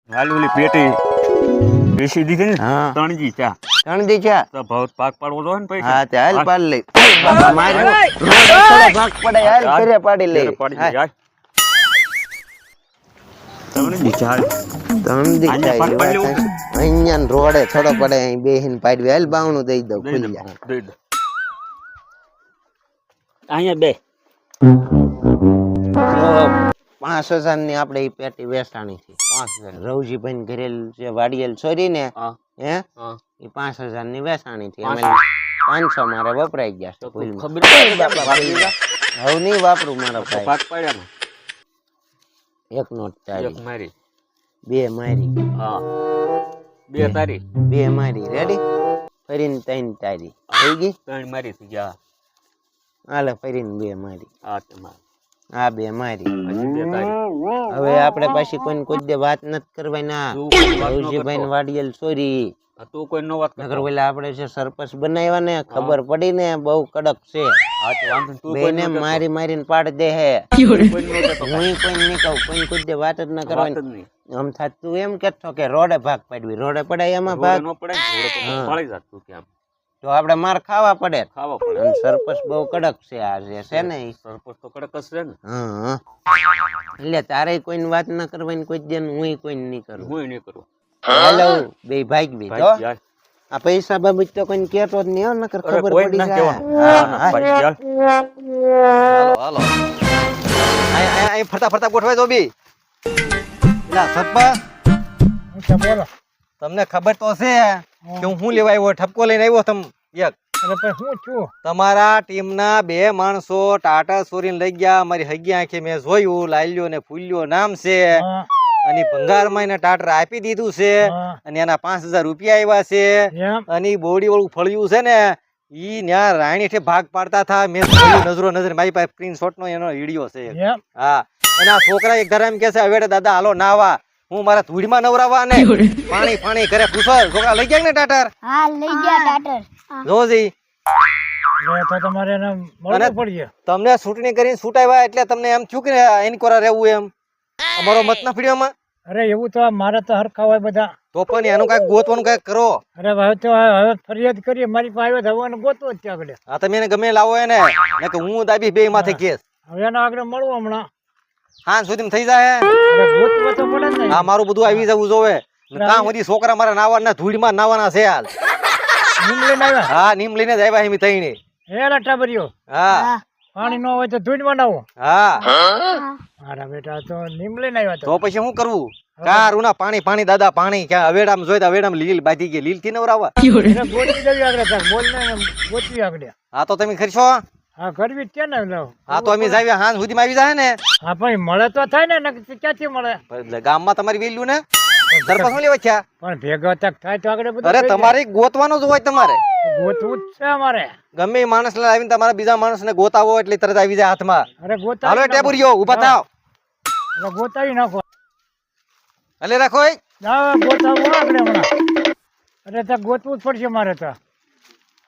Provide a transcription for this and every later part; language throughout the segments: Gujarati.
હાલ ઓલી પેટી બેસી દીધી ને હા. તણજી ચા તણજી ચા તો ભાવ પાક પાડવો તો ને પૈસા હા તે હાલ પાડ લઈ બાબા માર્યો થોડો ભાગ પડે હાલ ઘરે પાડી લઈ પાડી દે યાર તણજી ચા તણજી અહીંયા ચા ભાગ પાડી લેવું અહીંયા ને રોડે થોડો પડે અહીં બેહીન પાડવી હાલ બાવણું દઈ દઉં દઈ દે ખુલ્યા દઈ દે અહીંયા બે 5,000 ની આપણે ઈ પેટી વેચાણી છે 5,000 રવજીભાઈ ને ઘરે જે વાડિયેલ છોરી ને હા હે હા ઈ 5,000 ની વેચાણી છે અમે 500 મારે વપરાઈ ગયા છે ભૂલમાં. ખબર પડી બાપા ભાગ લીધા હવે નહીં વાપરું મારો ભાઈ ભાગ પાડ્યા ને એક નોટ તારી એક મારી બે મારી હા બે તારી બે મારી રેડી ફરીને ત્રણ તારી થઈ ગઈ ત્રણ મારી થઈ ગયા હાલે ફરીને બે મારી આ તમારે આ બે મારી હજી બે તારી હવે આપણે પાછી કોઈને કોઈ દે વાત નથી કરવાની ના તું કોઈ વાત ન રવજીભાઈ ને કરતો. વાડિયેલ છોરી આ તું કોઈ નો વાત નકર કરતો ઓલા આપણે જે સરપંચ બનાવ્યા ને ખબર પડી ને બહુ કડક છે હા તો વાંધો નહીં. તું કોઈ બેને નો કરતો. મારી મારીને પાડ દે હે કોઈ નો કરતો. હું કોઈ નહીં કહું કોઈ કોઈ દે વાત જ ના વાત જ કરવાની નહીં. આમ થાત તું એમ કેતો કે રોડે ભાગ પાડવી રોડે પડાય એમાં ભાગ રોડે નો પડે ને, રોડે તો હા. પાડી જાત તું કેમ તો આપણે માર ખાવા પડે ખાવા પડે અને સરપંચ બહુ કડક છે આ જે છે ને ઈ. સરપંચ તો કડક જ છે ને હા એટલે તારે કોઈને વાત ના કરવાની કોઈ દે હું કોઈને નહીં કરું હું નહીં કરું હાલો બે ભાગ બી તો ભાઈ યાર આ પૈસા બાબત તો કોઈ કેતો જ નહીં હો, નકર અરે ખબર કોઈ પડી ના જાય કહેવાનું. હા, ના, હા. ભાઈ યાર હાલો અહીં ફરતા ફરતા ગોઠવાય તો બી ના સરપંચ બોલો તમને ખબર તો છે કે હું લેવા આવ્યો ઠપકો લઈને આવ્યો તમ એક એટલે પછી હું છું તમારા ટીમના બે માણસો ટાટા ચોરીને લઈ ગયા મારી હગી આંખે મેં જોયું લાલ્યો ને ફૂલ્યો નામ છે હા, અને ભંગારમાં એને ટાટર આપી દીધું છે હા. અને એના 5,000 રૂપિયા આવ્યા છે એમ અને ઈ બોડી વાળું ફળિયું છે ને ઈ ન્યા રાણી ઠે ભાગ પાડતા થા મેં જોયું નજરો નજર મારી પાસે સ્ક્રીનશોટ નો એનો વિડીયો છે એક. એમ હા અને આ છોકરા એક ધરામ કે છે હવે દાદા હાલો નાવા હું મારા ધૂળમાં નવરાવા ને પાણી પાણી કરે પૂછો છોકરા લઈ ગયા ને ટાટર હા લઈ ગયા ટાટર જોજી એટલે તો તમારે એને અને મળવું પડશે તમને ચૂંટણી કરીને છૂટાવ્યા એટલે તમને એમ થયું કે એની કોરા રહેવું એમ અમારો મત ના ફીડ્યોમાં અરે એવું તો મારે તો હરખા હોય બધા તો પણ એનું કઈક ગોતવાનું કઈક કરો અરે હવે તો હવે ફરિયાદ કરીએ મારી પાસે આવ્યો તો હવે એને ગોતવો જ ત્યાં આગળ આ તમે એને ગમે લાવો એને ને કે હું દાબી બે માથે કેસ હવે એના આગળ મળવું હમણાં હા સુધી થઈ જાય અરે ગોતવો તો પડે જ ને આ મારું બધું આવી જવું જોવે કામ બધી છોકરા મારા નાવાના ધૂળમાં નાવાના છે હાલ નીમ લઈને આવ્યા હા નીમ લઈને જ આવ્યા એમ તઈને હે લટાબરીઓ હા પાણી ન હોય તો ધૂળ બનાવો હા મારા બેટા તો નીમ લઈને આવ્યા તો પછી શું કરવું કારું ના પાણી પાણી દાદા પાણી ક્યાં અવેડામાં જોઈ તો અવેડામાં લીલ બાંધી ગઈ લીલ થી નવરાવા અરે ગોતવી જવી આગળ તાર બોલ ને ગોતવી આગળ હા તો તમે ખરશો હા કરવી જ છે ને લો. હા તો અમે જાવ્યા હાંજ સુધીમાં આવી જાય ને હા ભાઈ મળે તો થાય ને નકર ક્યાંથી મળે પણ ગામમાં તમારી વેલ્યુ ને સરપંચ શું લેવા છે પણ ભેગા તક થાય તો આગળ બધું અરે થઈ જાય. તમારે ગોતવાનું જ હોય તમારે ગોતવું જ છે અમારે ગમે એ માણસ આવીને તમારા બીજા માણસને ગોતાવો એટલે તરત આવી જાય હાથમાં અરે હાલો ગોતાવી ટેબુરીઓ ઉભા થાવ નાખો. અરે ગોતાવી નાખો એટલે રાખો એ. ના ગોતાવું આગળ હમણાં અરે તો ગોતવું જ પડશે મારે તો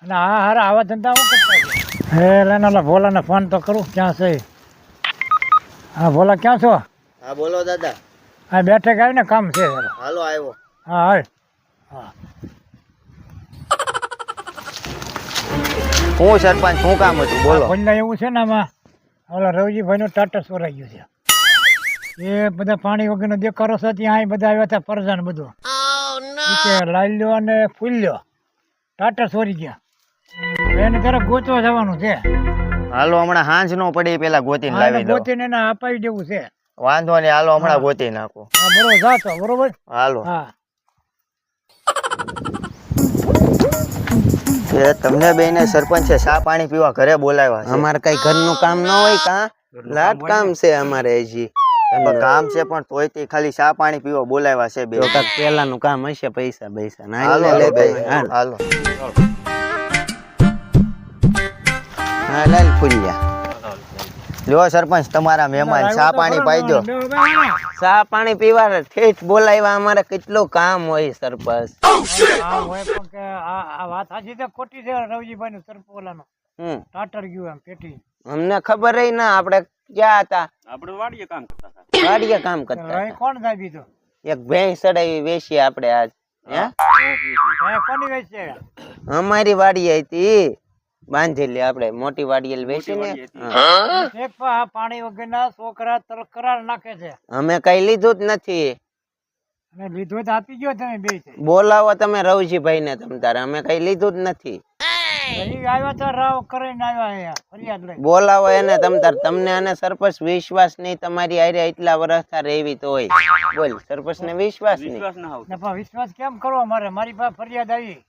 અને હા હારા આવા ધંધા હું કરતા છે હે લેના ભોલાને ફોન તો કરું ક્યાં છે હા ભોલા ક્યાં છો હા બોલો દાદા હા બેઠક આવીને કામ છે જરા. હાલો આવ્યો હા હાલ હા હું સરપંચ શું કામ હતું બોલો કોઈને એવું છે ને આમાં ઓલા રવજીભાઈનું ટાટર ચોરાઈ ગયું છે એ બધા પાણી વગરનો દેખાડો છે ત્યાં અહીં બધા આવ્યા હતા પરજાન બધું ઈ કે લાલ્યો અને ફૂલ્યો ટાટર ચોરી ગયા એને તરફ ગોતવા જવાનું છે હાલો હમણાં હાંજ નો પડી પેલા ગોતીને હા, લાવી એને દો ગોતીને એને અપાવી દેવું છે વાંધો નહીં હાલો હમણાં ગોતી નાખો હા બરોબર જાતો બરોબર હાલો હા એ તમને બેને સરપંચે ચા પાણી પીવા ઘરે બોલાવ્યા છે અમારે કઈ ઘરનું કામ ન હોય કા લાટ કામ છે અમારે હજી કામ છે પણ તોય તે ખાલી ચા પાણી પીવા બોલાવ્યા છે બે પેલાનું કામ હશે પૈસા પૈસા હાલો હા લાલ ફૂલિયા લ્યો સરપંચ તમારા મહેમાન ચા પાણી પાઈ દો ચા પાણી પીવા ઠેઠ બોલાવ્યા અમારે કેટલું કામ હોય સરપંચ હા હોય પણ કે આ વાત સાચી છે ખોટી છે રવજીભાઈ નું સરપોલાનો ટાટર ગયું એમ પેટી અમને ખબર ના આપણે ક્યાં હતા આપણે વાડીએ કામ કરતા હતા વાડીએ કામ કરતા અહીં કોણ દાબી તો એક ભેંસ ચડાવી વેચી આપણે આજ હે કોની વેચે અમારી વાડી હતી બાંધેલી આપણે મોટી વાડી વેચી ને એક પાણી વગરના છોકરા તલકરા નાખે છે અમે કઈ લીધું જ નથી અને લીધું તો આપી ગયો તમે બે બોલાવો તમે રવજીભાઈ ને તમ તારે અમે કઈ લીધું જ નથી આવ્યા તો રાવ કરીને આવ્યા અહીંયા ફરિયાદ લઈ બોલાવો એને તમ તાર તમને અને સરપંચ વિશ્વાસ નહીં તમારી આરે એટલા વર્ષ રહેવી તો હોય બોલ સરપંચ ને વિશ્વાસ નહીં વિશ્વાસ ના આવતો. ને પણ વિશ્વાસ કેમ કરવો મારે મારી પાસે ફરિયાદ આવી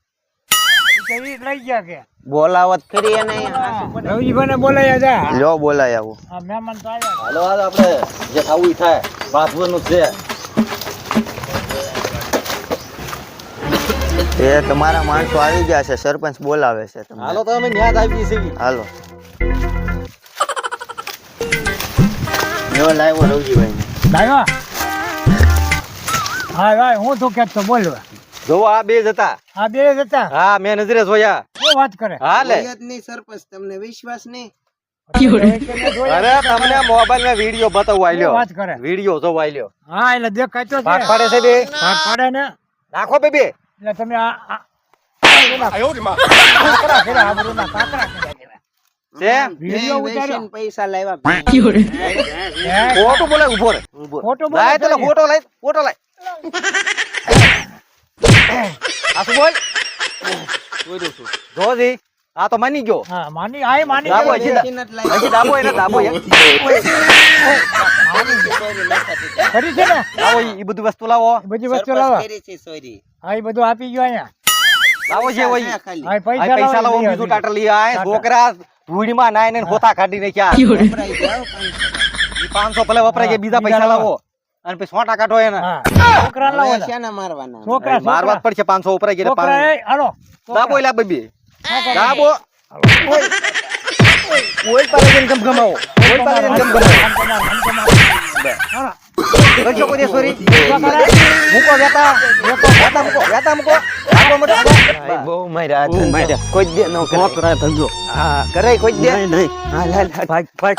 કે ઈ લઈ ગયા કે બોલાવત કરી એને રવજીભાઈ ને બોલાયા જા લ્યો બોલાય આવું આ મહેમાન તો આવ્યા હાલો હાલ આપણે જે થવું ઈ થાય બાથવાનું છે એ તમારા માણસો આવી ગયા છે સરપંચ બોલાવે છે તમને હાલો તો અમે ન્યાજ આવી છીએ હાલો લ્યો લાવ્યો રવજીભાઈ ને આવ્યા હા ભાઈ હું તો કેતો બોલવા જો આ બે જ હતા આ બે જ હતા હા મેં નજરે જોયા શું વાત કરે હા લે નહીં સરપંચ તમને વિશ્વાસ નહીં અરે તમને મોબાઈલ માં વિડિયો બતાવવા શું આલ્યો વાત કરે વિડિયો જોવા આલ્યો હા એટલે દેખાય તો ભાગ છે પાડે છે બે ભાગ પાડે ને નાખો બે બે એટલે તમે કાકરા કર્યા, આબરૂના કાકરા કર્યા જેવા. છે વિડીયો ઉતાર્યો. પૈસા લાવ્યા હે? ફોટો બોલે ઉભો રે ખોટું બોલે લાય તો છે. ફોટો લાય આ શું બોલ જોજી આ તો માની ગયો હા, માની આય માની દાબો ગયો. હજી દાબો એને દાબો કરી છે ને લાવો ઈ બધું વસ્તુ લાવો બધી વસ્તુ લાવો હા એ બધું આપી ગયો અહીંયા લાવો છે ઓય હા આ પૈસા પૈસા લાવો બીજું ટાટર લઈ આય છોકરા ધૂળમાં નાય ને હોતા કાઢી નાખ્યા ઈ 500 ભલે વપરાય ગયા બીજા પૈસા લાવો અને પછી 100 કાઢો એને હા છોકરા લાવો ને. મારવાના છોકરા મારવા જ પડશે 500 વપરાય ગયા છોકરા એ હાલો દાબો લા બેબી છોકરા. દાબો ઓય પાલે જન ગમ ગમાવો ઓય પાલે જન ગમ ગમાવો હાલો. કરજો કોઈ દે સોરી મૂકો વેતા મૂકો આગો મત બહુ માર્યા કોઈ દે નો કરે ધંધો હા કરે કોઈ દે નહીં હા લાલ ભાગ ભાગ